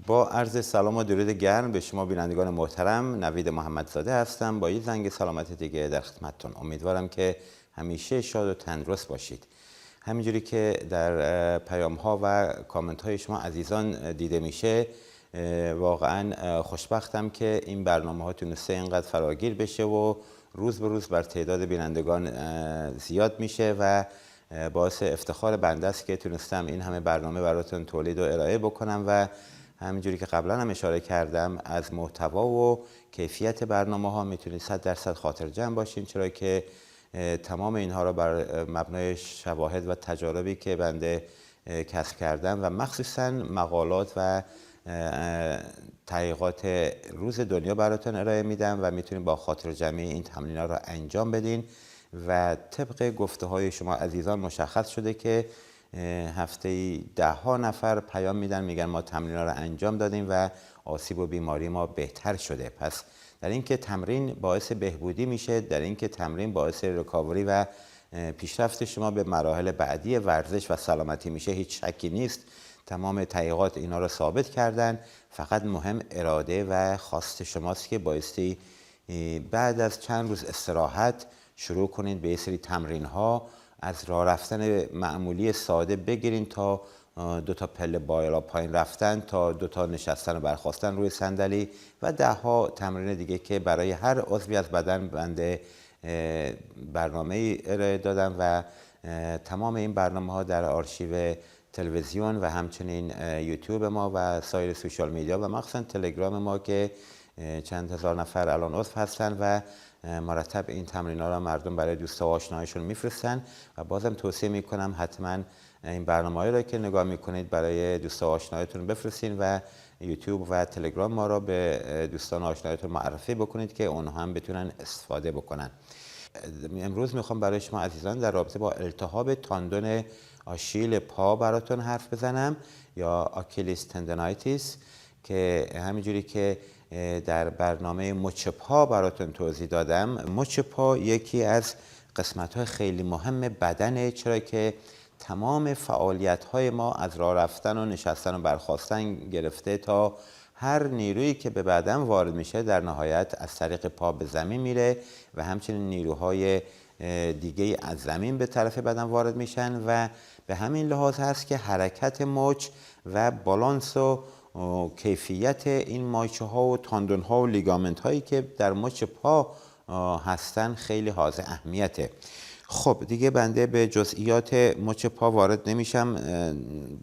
با عرض سلام و درود گرم به شما بینندگان محترم، نوید محمدزاده هستم با یه زنگ سلامت دیگه در خدمتتون. امیدوارم که همیشه شاد و تندرست باشید. همینجوری که در پیام ها و کامنت های شما عزیزان دیده میشه، واقعا خوشبختم که این برنامه ها تونسته اینقدر فراگیر بشه و روز به روز بر تعداد بینندگان زیاد میشه و باعث افتخار بنده است که تونستم این همه برنامه براتون تولید و ارائه بکنم و همینجوری که قبلا هم اشاره کردم از محتوا و کیفیت برنامه ها میتونید 100% خاطر جمع باشین، چرا که تمام اینها را بر مبنای شواهد و تجاربی که بنده کسب کردم و مخصوصا مقالات و تحقیقات روز دنیا براتون ارائه میدم و میتونید با خاطر جمعی این تمرین‌ها را انجام بدین و طبق گفته های شما عزیزان مشخص شده که هفته‌ای 10 نفر پیام میدن میگن ما تمرین‌ها را انجام دادیم و آسیب و بیماری ما بهتر شده. پس در اینکه تمرین باعث بهبودی میشه، در اینکه تمرین باعث ریکاوری و پیشرفت شما به مراحل بعدی ورزش و سلامتی میشه، هیچ شکی نیست. تمام تحقیقات اینا رو ثابت کردن. فقط مهم اراده و خواست شماست که بایستی بعد از چند روز استراحت شروع کنید به یه سری تمرین ها، از راه رفتن معمولی ساده بگیرین تا 2 تا پله بالا پایین رفتن، تا 2 تا نشستن و برخاستن روی صندلی و 10 تمرین دیگه که برای هر عضوی از بدن بنده برنامه ارائه دادم و تمام این برنامه ها در آرشیو تلویزیون و همچنین یوتیوب ما و سایر سوشال میدیا و مخصوصا تلگرام ما که چند هزار نفر الان عضو هستن و مرتب این تمرین‌ها را مردم برای دوستا و آشنایشون میفرستن و بازم توصیه میکنم حتما این برنامه‌هایی را که نگاه میکنید برای دوستا و آشنایتون بفرستین و یوتیوب و تلگرام ما را به دوستان و آشنایتون معرفی بکنید که اونها هم بتونن استفاده بکنن. امروز میخوام برای شما عزیزان در رابطه با التهاب تاندون آشیل پا براتون حرف بزنم یا آکیلیس تندونایتیس، که همینجوری که در برنامه مچ پا براتون توضیح دادم. مچ پا یکی از قسمت‌های خیلی مهم بدنه، چرا که تمام فعالیت‌های ما از راه رفتن و نشستن و برخاستن گرفته تا هر نیرویی که به بدن وارد میشه در نهایت از طریق پا به زمین میره و همچنین نیروهای دیگه از زمین به طرف بدن وارد میشن و به همین لحاظ هست که حرکت مچ و بالانس و کیفیت این مایچه ها و تاندون ها و لیگامنت هایی که در مچ پا هستن خیلی حائز اهمیته. خب دیگه بنده به جزئیات مچ پا وارد نمیشم.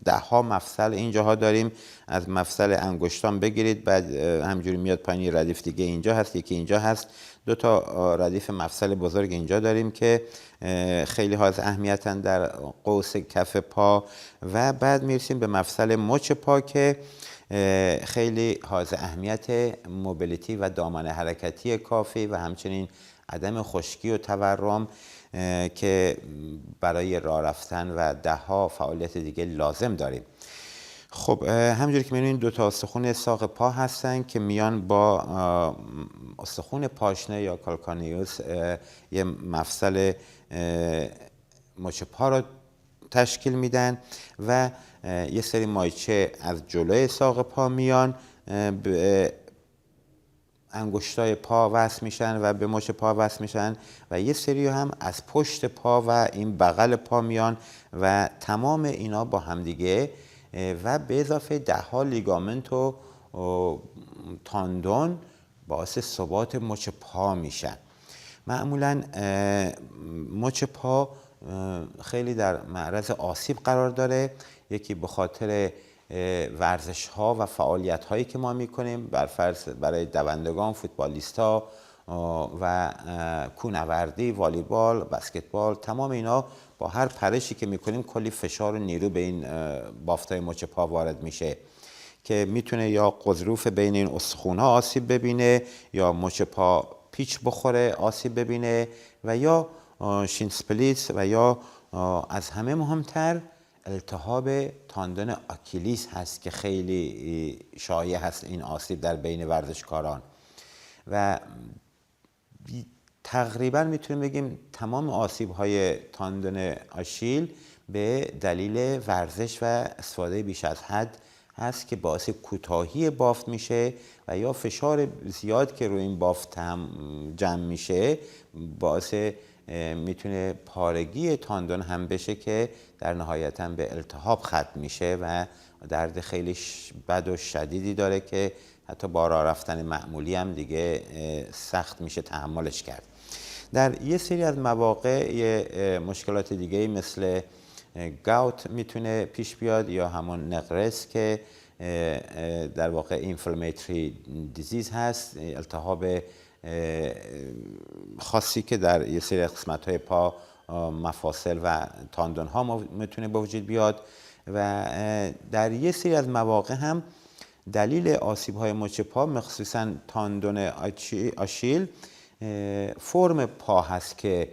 10 مفصل اینجاها داریم، از مفصل انگشتان بگیرید، بعد همجوری میاد پایین ردیف دیگه اینجا هست، یکی اینجا هست، 2 تا ردیف مفصل بزرگ اینجا داریم که خیلی حائز اهمیتن در قوس کف پا و بعد میرسیم به مفصل مچ پا که خیلی حائز اهمیت موبیلیتی و دامنه حرکتی کافی و همچنین عدم خشکی و تورم که برای راه رفتن و 10 فعالیت دیگه لازم داریم. خب همونجوری که می‌بینید 2 تا استخوان ساق پا هستن که میان با استخوان پاشنه یا کالکانیوس یه مفصل مچ پا رو تشکیل میدن و یه سری مایچه از جلوی ساق پا میان به انگشتای پا وصل میشن و به مچ پا وصل میشن و یه سری هم از پشت پا و این بغل پا میان و تمام اینا با همدیگه و به اضافه 10 لیگامنت و تاندون باعث ثبات مچ پا میشن. معمولا مچ پا خیلی در معرض آسیب قرار داره، یکی به خاطر ورزش ها و فعالیت هایی که ما میکنیم، برفرض برای دوندگان، فوتبالیستا و کوهنوردی، والیبال، بسکتبال، تمام اینا با هر پرشی که میکنیم کلی فشار و نیرو به این بافتای مچ پا وارد میشه که میتونه یا غضروف بین این استخوان‌ها آسیب ببینه یا مچ پا پیچ بخوره آسیب ببینه و یا شین اسپلیت و یا از همه مهمتر التهاب تاندون آکیلیس هست که خیلی شایع هست این آسیب در بین ورزشکاران و تقریبا میتونیم بگیم تمام آسیب های تاندون آشیل به دلیل ورزش و استفاده بیش از حد هست که باعث کوتاهی بافت میشه و یا فشار زیاد که روی این بافت هم جمع میشه باعث میتونه پارگی تاندون هم بشه که در نهایتا به التهاب ختم میشه و درد خیلی بد و شدیدی داره که حتی با راه رفتن معمولی هم دیگه سخت میشه تحملش کرد. در یه سری از مواقع مشکلات دیگه مثل گاوت میتونه پیش بیاد یا همون نقرس که در واقع اینفلمیتری دیزیز هست، التهاب خاصی که در یه سری قسمت‌های پا، مفاصل و تاندون ها میتونه به وجود بیاد و در یه سری از مواقع هم دلیل آسیب های مچ پا مخصوصا تاندون آشیل فرم پا هست که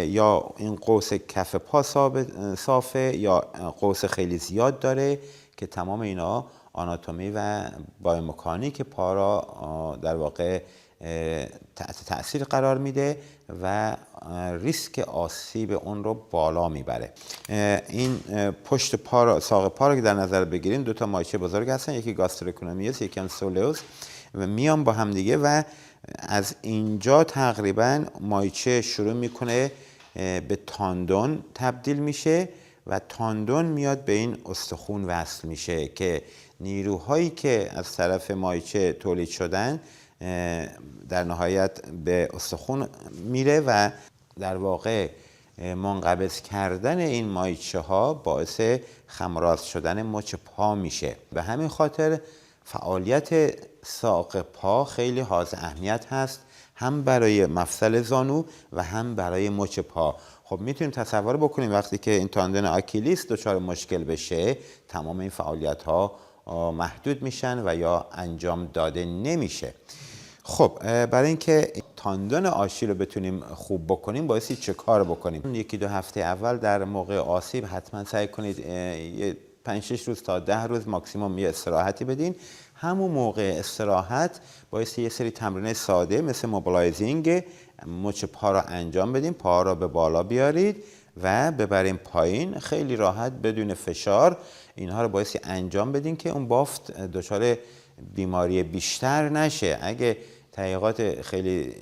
یا این قوس کف پا صافه یا قوس خیلی زیاد داره که تمام اینا آناتومی و بایومکانیک پا را در واقع تحت تأثیر قرار میده و ریسک آسیب اون رو بالا میبره. این پشت پا را، ساق پا را که در نظر بگیریم دو تا مایچه بزرگ هستن، یکی گاستروکونومیوس یکی هم سولئوس و میان با هم دیگه و از اینجا تقریبا مایچه شروع میکنه به تاندون تبدیل میشه و تاندون میاد به این استخون وصل میشه که نیروهایی که از طرف مایچه تولید شدن در نهایت به استخون میره و در واقع منقبض کردن این مایچه ها باعث خمراز شدن مچ پا میشه. به همین خاطر فعالیت ساق پا خیلی حائز اهمیت هست، هم برای مفصل زانو و هم برای مچ پا. خب میتونیم تصور بکنیم وقتی که این تاندون آکیلیس دچار مشکل بشه تمام این فعالیت ها محدود میشن و یا انجام داده نمیشه. خب برای اینکه تاندون آشیل رو بتونیم خوب بکنیم بایستی چه کار بکنیم؟ یکی دو هفته اول در موقع آسیب حتما سعی کنید 5-6 روز تا 10 روز ماکسیموم یه استراحتی بدین. همون موقع استراحت بایستی یه سری تمرین ساده مثل موبیلایزینگ مچ پا را انجام بدین، پا را به بالا بیارید و ببرین پایین خیلی راحت بدون فشار. اینها رو بایستی انجام بدین که اون بافت دچار بیماری بیشتر نشه. اگه تحقیقات خیلی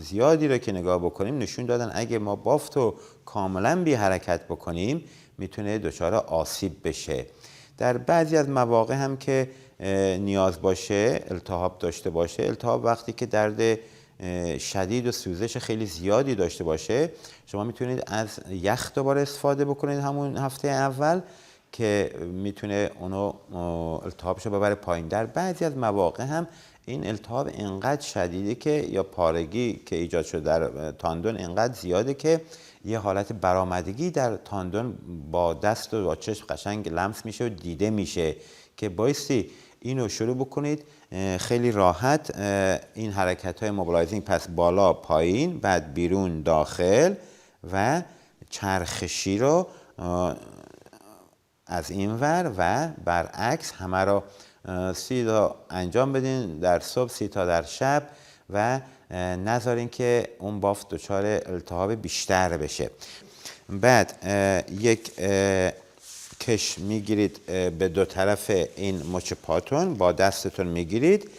زیادی رو که نگاه بکنیم نشون دادن اگه ما بافت رو کاملا بی حرکت بکنیم میتونه دچار آسیب بشه. در بعضی از مواقع هم که نیاز باشه التهاب داشته باشه، التهاب وقتی که درد شدید و سوزش خیلی زیادی داشته باشه شما میتونید از یخ دوباره استفاده بکنید همون هفته اول که میتونه اونو التهابش رو ببره پایین. در بعضی از مواقع هم این التهاب انقدر شدیده که یا پارگی که ایجاد شده در تاندون انقدر زیاده که یه حالت برآمدگی در تاندون با دست و با چشم قشنگ لمس میشه و دیده میشه که بایستی اینو شروع بکنید خیلی راحت این حرکت های موبیلایزینگ، پس بالا پایین بعد بیرون داخل و چرخشی رو از این ور و برعکس همه رو 30 تا انجام بدین در صبح 30 تا در شب و نذارین که اون بافت دچار التهاب بیشتر بشه. بعد یک کش میگیرید به دو طرف این مچ پاتون با دستتون میگیرید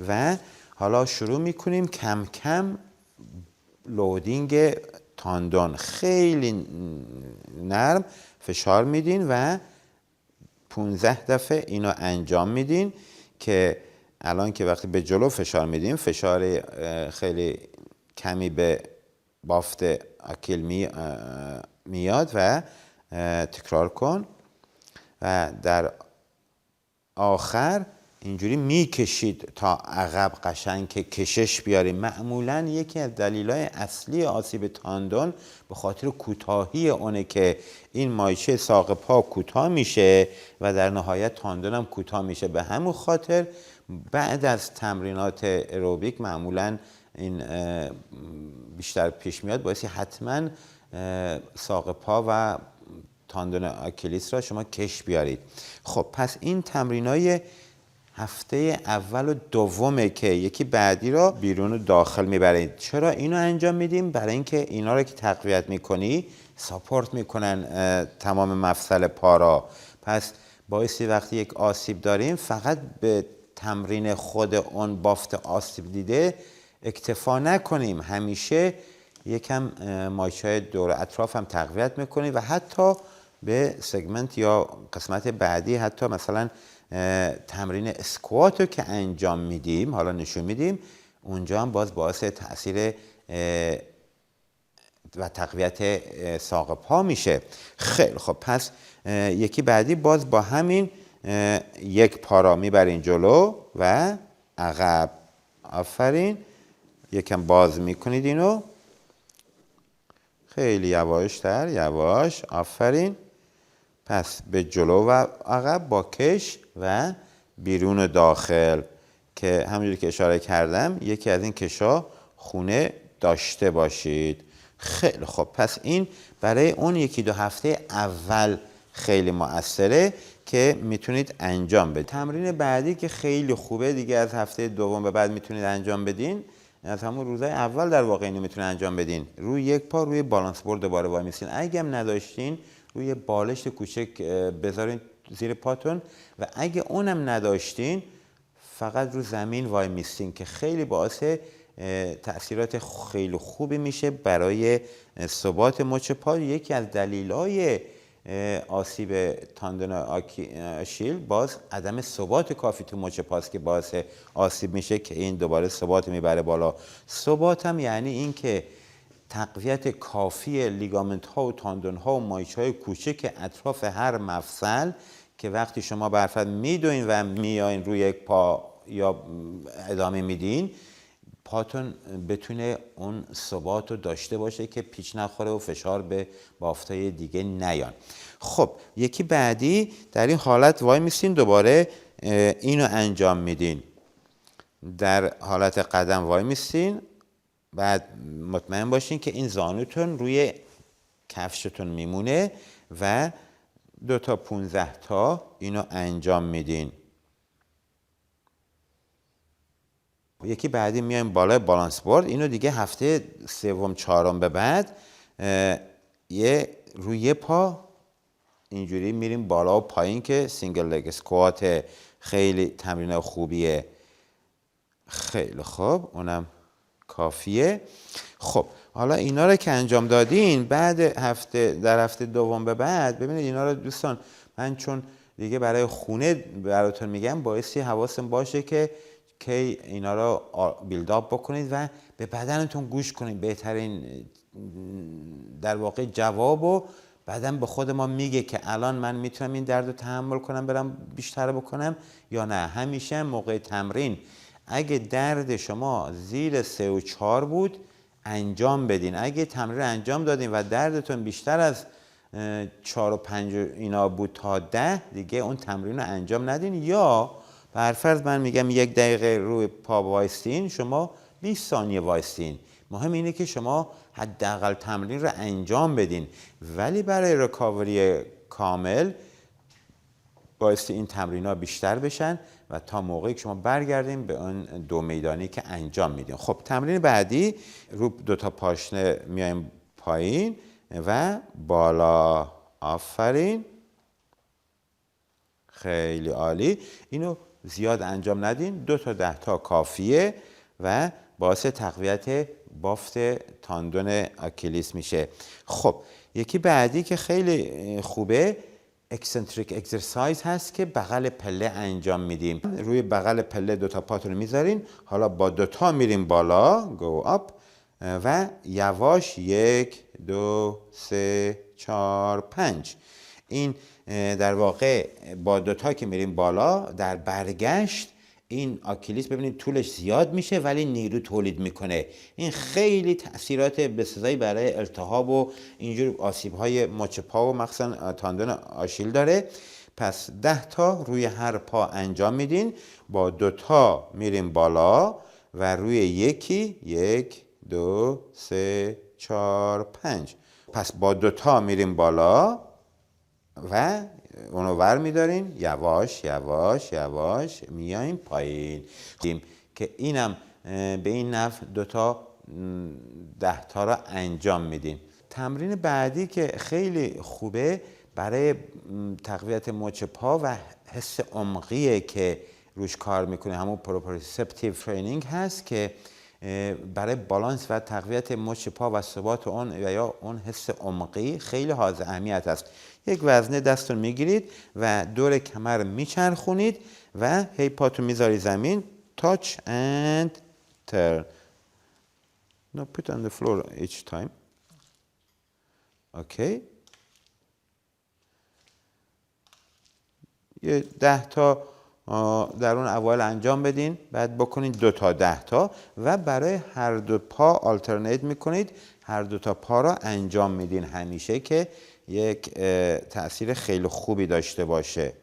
و حالا شروع میکنیم کم کم لودینگ تاندون. خیلی نرم فشار میدین و 15 دفعه اینو انجام میدین که الان که وقتی به جلو فشار میدیم فشار خیلی کمی به بافت آکیل میاد و تکرار کن و در آخر اینجوری میکشید تا عقب قشنگ که کشش بیاریم. معمولا یکی از دلایل اصلی آسیب تاندون به خاطر کوتاهی اونه که این مایچه ساق پا کوتاه میشه و در نهایت تاندون هم کوتاه میشه. به همون خاطر بعد از تمرینات ایروبیک معمولا این بیشتر پیش میاد بایستی حتما ساق پا و تاندون آکیلیس را شما کش بیارید. خب پس این تمرینای هفته اول و دومه که یکی بعدی را بیرون و داخل میبرید. چرا اینو انجام میدیم؟ برای اینکه اینا رو که تقویت میکنی ساپورت میکنن تمام مفصل پا را. پس بایستی وقتی یک آسیب داریم فقط به تمرین خود اون بافت آسیب دیده اکتفا نکنیم، همیشه یکم مایچه‌های دور اطراف هم تقویت میکنیم و حتی به سگمنت یا قسمت بعدی حتی مثلا تمرین اسکوات رو که انجام میدیم، حالا نشون میدیم، اونجا هم باز باعث تاثیر و تقویت ساق پا میشه. خیلی خب، پس یکی بعدی باز با همین یک پا را میبرین جلو و عقب. آفرین. یکم باز میکنید اینو، خیلی یواشتر، یواش. آفرین. پس به جلو و عقب با کش و بیرون و داخل که همونجوری که اشاره کردم یکی از این کشا خونه داشته باشید. خیلی خب، پس این برای اون یکی دو هفته اول خیلی مؤثره که میتونید انجام بدید. تمرین بعدی که خیلی خوبه دیگه، از هفته دوم به بعد میتونید انجام بدین، از همون روزهای اول در واقع اینو میتونید انجام بدین. روی یک پا روی بالانس بورد دوباره وای میسین. اگه هم نداشتین روی بالشت کوچک بذارین زیر پاتون و اگه اونم نداشتین فقط رو زمین وای میستین که خیلی باعث تأثیرات خیلی خوبی میشه برای ثبات مچ پا. یکی از دلایل آسیب تاندون آشیل باز عدم ثبات کافی تو مچ پاست که باعث آسیب میشه که این دوباره ثبات میبره بالا. ثبات هم یعنی این که تقویت کافی لیگامنت ها و تاندون ها و مایچه های کوچک اطراف هر مفصل که وقتی شما برفت میدوین و میاین روی یک پا یا ادامه میدین، پاتون بتونه اون ثبات رو داشته باشه که پیچ نخوره و فشار به بافتای دیگه نیان. خب یکی بعدی، در این حالت وای میسین، دوباره اینو انجام میدین. در حالت قدم وای میسین، بعد مطمئن باشین که این زانوتون روی کفشتون میمونه و 2 تا 15 تا اینو انجام میدین. یکی بعدی میایم بالای بالانس بورد. اینو دیگه هفته سوم چهارم به بعد روی یه پا اینجوری میریم بالا و پایین که سینگل لگ اسکوات خیلی تمرین خوبیه. خیلی خوب، اونم کافیه. خب حالا اینا رو که انجام دادین، بعد در هفته دوم به بعد ببینید اینا رو دوستان، من چون دیگه برای خونه براتون میگم، بایستی حواستون باشه که اینا رو بیلداپ بکنید و به بدنتون گوش کنید. بهترین در واقع جواب و بدن به خود ما میگه که الان من میتونم این درد رو تحمل کنم برم بیشتر بکنم یا نه. همیشه موقع تمرین اگه درد شما زیر 3 و 4 بود انجام بدین. اگه تمرین انجام دادین و دردتون بیشتر از 4 و 5 اینا بود تا 10 دیگه اون تمرین رو انجام ندین. یا برفرض من میگم 1 دقیقه روی پا وایستین، شما 20 ثانیه وایستین. مهم اینه که شما حداقل تمرین رو انجام بدین، ولی برای رکاوری کامل بایستی این تمرین ها بیشتر بشن و تا موقعی که شما برگردین به اون 2 میدانی که انجام میدین. خب تمرین بعدی، رو 2 تا پاشنه میایم پایین و بالا. آفرین. خیلی عالی. اینو زیاد انجام ندین، 2 تا 10 تا کافیه و باعث تقویت بافت تاندون آکیلیس میشه. خب یکی بعدی که خیلی خوبه، اکسنتریک اکسرسایز هست که بغل پله انجام میدیم. روی بغل پله 2 تا پاتون رو میذارین، حالا با 2 تا میریم بالا، گو اپ، و یواش 1 2 3 4 5. این در واقع با 2 تا که میریم بالا، در برگشت این آکیلیس ببینید طولش زیاد میشه ولی نیرو تولید میکنه. این خیلی تاثیرات بسزایی برای التهاب و اینجور آسیب‌های مچ پا و مخصوصا تاندون آشیل داره. پس 10 تا روی هر پا انجام میدین، با 2 تا میریم بالا و روی یکی 1 2 3 4 5. پس با 2 تا میریم بالا و اونو ور میدارین، یواش یواش یواش میاییم پایین که اینم به این نفع 2 تا 10 تا را انجام میدین. تمرین بعدی که خیلی خوبه، برای تقویت مچ پا و حس عمقیه که روش کار میکنه، همون پروپریوسپتیو ترینینگ هست که برای بالانس و تقویت مچ پا و ثبات اون و یا اون حس عمقی خیلی حائز اهمیت است. یک وزنه دستتون میگیرید و دور کمر میچرخونید و هی پاتون میذاری زمین. touch and turn. No, put on the floor each time. اوکی. یه 10 تا در اون اوایل انجام بدین، بعد بکنید 2 تا 10 تا و برای هر دو پا آلترنیت میکنید، هر دو تا پا را انجام میدین همیشه که یک تأثیر خیلی خوبی داشته باشه.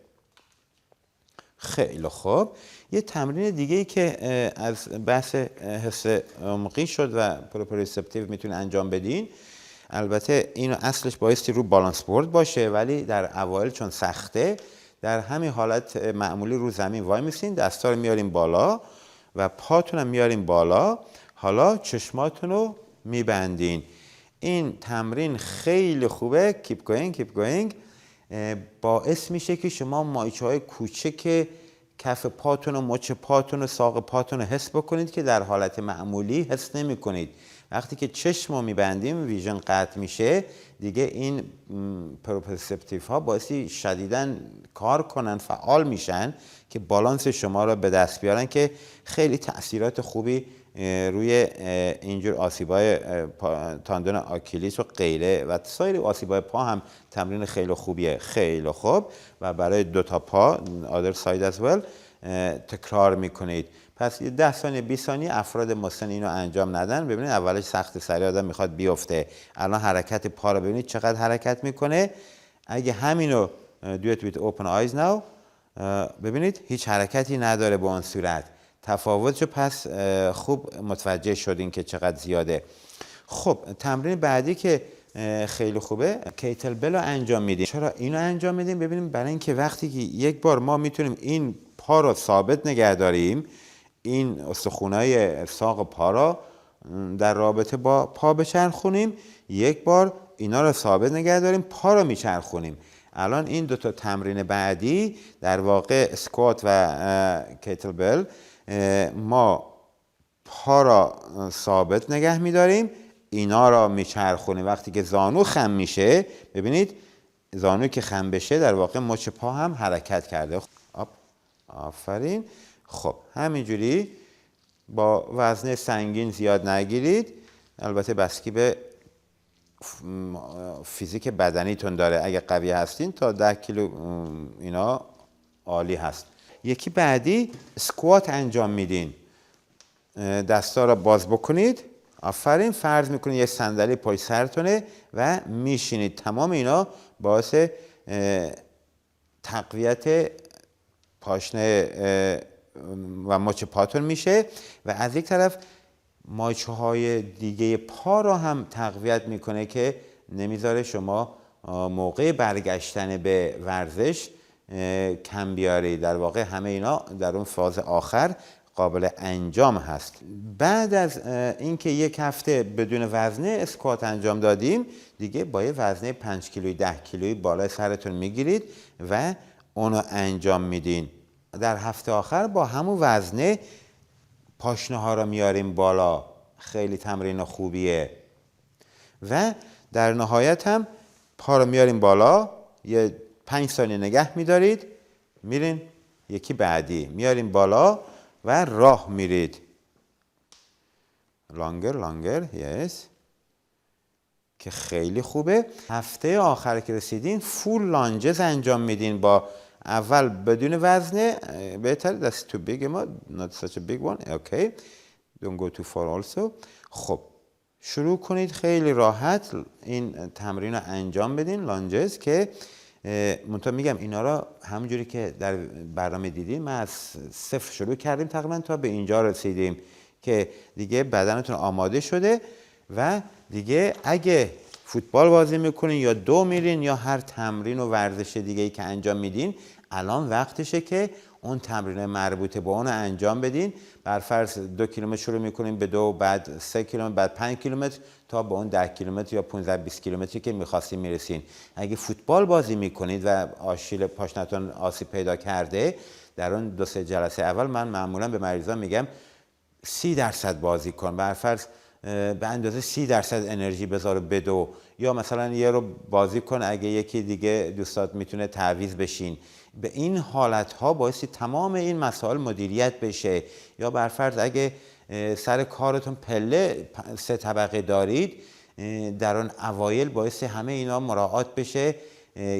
خیلی خوب. یه تمرین دیگه ای که از بحث حس عمقی شد و پروپریوسپتیو میتونید انجام بدین، البته اینو اصلش بایستی رو بالانس بورد باشه، ولی در اوایل چون سخته در همین حالت معمولی رو زمین وای میسین، دستا رو میاریم بالا و پاتون رو میاریم بالا. حالا چشماتون رو میبندین. این تمرین خیلی خوبه. keep going باعث میشه که شما مایچه های کوچک کف پاتون و مچ پاتون و ساق پاتون رو حس بکنید که در حالت معمولی حس نمی کنید. وقتی که چشم رو میبندیم ویژن قطع میشه دیگه، این پروپریوسپتیو ها باعثی شدیداً کار کنن، فعال میشن که بالانس شما رو به دست بیارن که خیلی تأثیرات خوبی روی اینجور آسیبای تاندون آکیلیس و غیره و سایر آسیبای پا هم تمرین خیلی خوبیه. خیلی خوب. و برای 2 تا پا other side as well تکرار میکنید. پس 10 ثانیه 20 ثانیه افراد مسن اینو انجام ندن. ببینید اولش سخت، سریع آدم میخواد بیفته. الان حرکت پا رو ببینید چقدر حرکت میکنه. اگه همینو do it with open eyes now ببینید هیچ حرکتی نداره به اون صورت. تفاوتشو پس خوب متوجه شدین که چقدر زیاده. خب تمرین بعدی که خیلی خوبه، کیتل بل رو انجام میدیم. چرا اینو انجام میدیم؟ ببینیم برای اینکه وقتی که یک بار ما میتونیم این پا رو ثابت نگه داریم، این استخونای ساق پا رو در رابطه با پا بچرخونیم، یک بار اینا رو ثابت نگه داریم، پا رو میچرخونیم. الان این 2 تا تمرین بعدی در واقع اسکوات و کیتل بل، ما پا را ثابت نگه میداریم، اینا را میچرخونیم. وقتی که زانو خم میشه، ببینید زانو که خم بشه در واقع مچ پا هم حرکت کرده. آفرین. خب همینجوری با وزن سنگین زیاد نگیرید، البته بستگی به فیزیک بدنیتون داره. اگه قوی هستین تا 10 کیلو اینا عالی هست. یکی بعدی اسکوات انجام میدین. دستا را باز بکنید. آفرین. فرض میکنید یه صندلی پای سرتونه و میشینید. تمام اینا باعث تقویت پاشنه و مچ پاتون میشه و از یک طرف مایچه های دیگه پا را هم تقویت میکنه که نمیذاره شما موقع برگشتن به ورزش کم بیاری. در واقع همه اینا در اون فاز آخر قابل انجام هست. بعد از اینکه یک هفته بدون وزنه اسکوات انجام دادیم، دیگه با یه وزنه 5 کیلویی 10 کیلویی بالای سرتون میگیرید و اونو انجام میدین. در هفته آخر با همون وزنه پاشنه ها رو میاریم بالا. خیلی تمرین خوبیه. و در نهایت هم پا رو میاریم بالا، یه 5 ثانیه نگه میدارید، میرین یکی بعدی، میاریم بالا و راه میرید. لانگر یس که خیلی خوبه. هفته آخر که رسیدین فول لانجز انجام میدین. با اول بدون وزنه بهتره. That's too big, not such a big one. Okay. Don't go too far also. خب شروع کنید خیلی راحت این تمرین رو انجام بدین، لانجز، که منتها میگم اینا را همونجوری که در برنامه دیدیم ما از 0 شروع کردیم تقریبا تا به اینجا رسیدیم که دیگه بدنتون آماده شده و دیگه اگه فوتبال بازی میکنین یا دو میرین یا هر تمرین و ورزش دیگه‌ای که انجام میدین، الان وقتشه که اون تمرین مربوطه با اون انجام بدین. بر فرض 2 کیلومتر شروع میکنین به 2، بعد 3 کیلومتر، بعد 5 کیلومتر تا به اون 10 کیلومتر یا 15-20 کیلومتری که میخواستین میرسین. اگه فوتبال بازی میکنید و آشیل پاشنتون آسیب پیدا کرده، در اون 2-3 جلسه اول من معمولا به مریضان میگم 30% بازی کن، بر فرض به اندازه 30% انرژی بذار بدو، یا مثلا یه رو بازی کن اگه یکی دیگه دوستات میتونه تعویض بشین. به این حالت ها باعث تمام این مسائل مدیریت بشه. یا بر فرض اگه سر کارتون پله 3 طبقه دارید، در آن اوایل باعث همه اینا مراعات بشه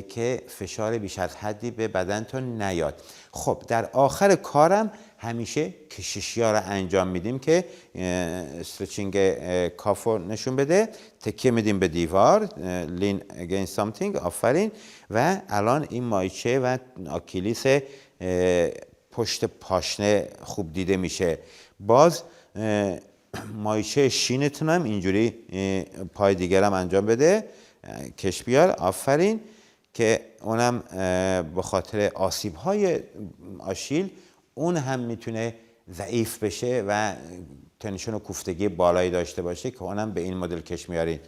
که فشار بیش از حدی به بدنتون نیاد. خب در آخر کارم همیشه کششی ها رو انجام میدیم که استرچینگ کافو نشون بده. تکیه میدیم به دیوار، lean against something، آفرین. و الان این مایچه و آکیلیس پشت پاشنه خوب دیده میشه. باز مایچه شینتون هم اینجوری پای دیگر هم انجام بده، کش بیار، آفرین، که اونم به خاطر آسیب های آشیل اون هم میتونه ضعیف بشه و تنشن و کوفتگی بالایی داشته باشه که اونم به این مدل کش میارین.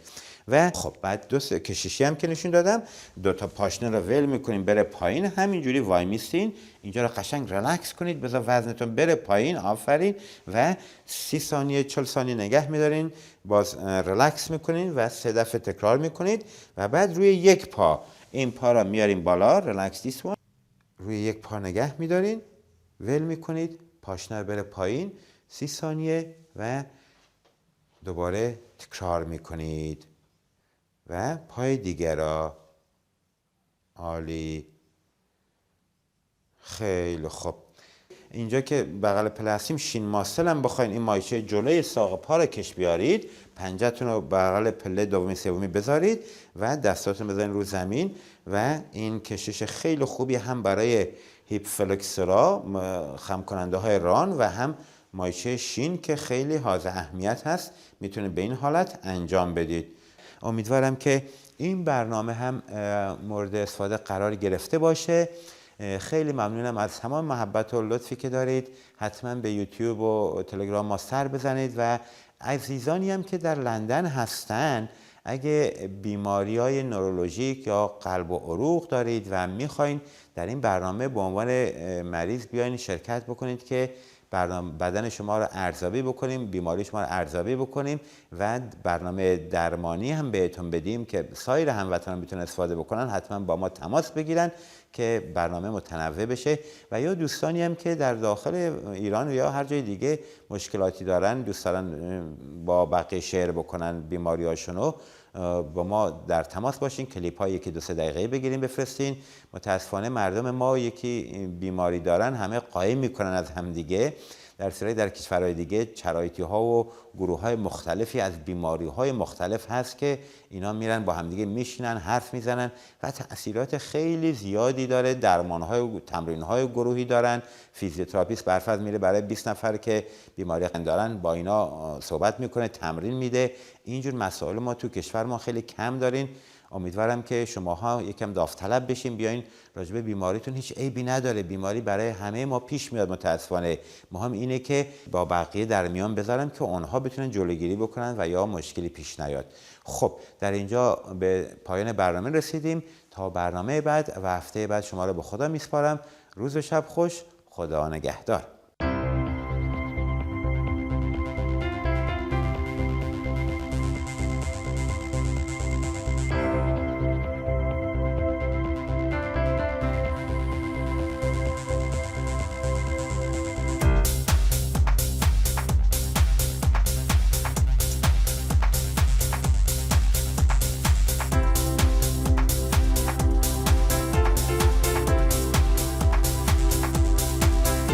و خب بعد کششی هم که نشون دادم، 2 تا پاشنه رو ول میکنین بره پایین، همینجوری وای میستین، اینجا رو قشنگ ریلکس کنید، بذار وزنتون بره پایین، آفرین، و 30 ثانیه 40 ثانیه نگه میدارین، باز ریلکس میکنین و 3 دفعه تکرار میکنید. و بعد روی یک پا این پا رو میارین بالا، ریلکس دیس وان، روی یک پا نگه میدارین، ول میکنید، پاشنه رو بره پایین 30 ثانیه و دوباره تکرار میکنید. و پای دیگر را، عالی، خیلی خوب. اینجا که بغل پله هستیم، شین ماسل هم بخواین این مایچه جلوی ساق پا رو کش بیارید، پنجه‌تون رو بغل پله دومی سومی بذارید و دستاتون بذارین رو زمین. و این کشش خیلی خوبی هم برای هیپ فلکسورا، خم کننده های ران، و هم مایچه شین که خیلی حائز اهمیت هست، میتونه به این حالت انجام بدید. امیدوارم که این برنامه هم مورد استفاده قرار گرفته باشه. خیلی ممنونم از تمام محبت و لطفی که دارید. حتما به یوتیوب و تلگرام ما سر بزنید. و عزیزانی هم که در لندن هستن، اگه بیماری‌های نورولوژیک یا قلب و عروق دارید و میخواین در این برنامه به عنوان مریض بیاین شرکت بکنید که بدن شما رو ارزیابی بکنیم، بیماری شما رو ارزیابی بکنیم و برنامه درمانی هم بهتون بدیم که سایر هموطنان میتونن استفاده بکنن، حتما با ما تماس بگیرن که برنامه متنوع بشه. و یا دوستانی هم که در داخل ایران یا هر جای دیگه مشکلاتی دارن، دوست دارن با بقیه شیر بکنن بیماریاشونو، با ما در تماس باشین، کلیپ های 1-2-3 دقیقه بگیریم بفرستین. متاسفانه مردم ما یکی بیماری دارن همه قایم میکنن از همدیگه، در صورتی در کشورهای دیگه چرایتی ها و گروه های مختلفی از بیماری های مختلف هست که اینا میرن با همدیگه میشینن، حرف میزنن و تأثیرات خیلی زیادی داره. درمان های و تمرین های گروهی دارن. فیزیوتراپیست برفرض میره برای 20 نفر که بیماری قلب دارن با اینا صحبت میکنه، تمرین میده. اینجور مسائل ما تو کشور ما خیلی کم دارین. امیدوارم که شماها یکم داوطلب بشین، بیاین راجع به بیماریتون. هیچ عیبی نداره، بیماری برای همه ما پیش میاد متاسفانه. مهم اینه که با بقیه در میان بذارم که اونها بتونن جلوگیری بکنن و یا مشکلی پیش نیاد. خب در اینجا به پایان برنامه رسیدیم. تا برنامه بعد و هفته بعد شما رو به خدا میسپارم. روز و شب خوش. خدا نگهدار.